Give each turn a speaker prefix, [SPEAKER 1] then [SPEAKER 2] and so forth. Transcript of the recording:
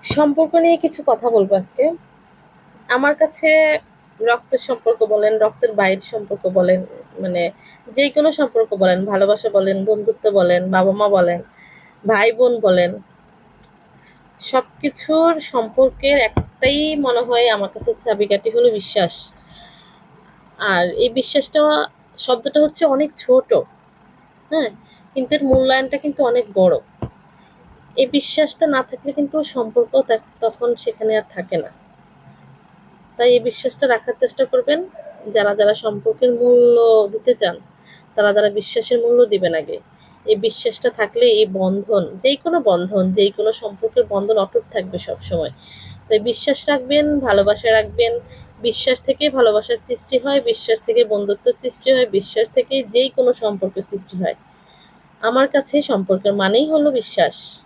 [SPEAKER 1] সম্পর্ক নিয়ে কিছু কথা বলবো আজকে। আমার কাছে রক্তের সম্পর্ক বলেন, রক্তের বাইরের সম্পর্ক বলেন, মানে যেই কোনো সম্পর্ক বলেন, ভালোবাসা বলেন, বন্ধুত্ব বলেন, বাবা-মা বলেন, ভাই-বোন বলেন, সবকিছুর সম্পর্কের একটাই মনে হয় আমার কাছে চাবিকাঠি হলো বিশ্বাস। আর এই বিশ্বাসটা শব্দটা হচ্ছে অনেক ছোট, হ্যাঁ? কিন্তু এর মূল্যায়নটা কিন্তু অনেক বড়। এই বিশ্বাসটা না থাকলে কিন্তু সম্পর্ক তখন সেখানে আর থাকে না। তাই এই বিশ্বাসটা রাখার চেষ্টা করবেন। যারা সম্পর্কের মূল্য দিতে চান, তারা বিশ্বাসের মূল্য দিবেন আগে। এই বিশ্বাসটা থাকলে এই বন্ধন, যেকোনো বন্ধন, যেকোনো সম্পর্কের বন্ধন অটুট থাকবে সবসময়। তাই বিশ্বাস রাখবেন, ভালোবাসা রাখবেন। বিশ্বাস থেকেই ভালোবাসার সৃষ্টি হয়, বিশ্বাস থেকে বন্ধুত্বের সৃষ্টি হয়, বিশ্বাস থেকেই যেকোনো সম্পর্কের সৃষ্টি হয়। আমার কাছে সম্পর্কের মানেই হলো বিশ্বাস।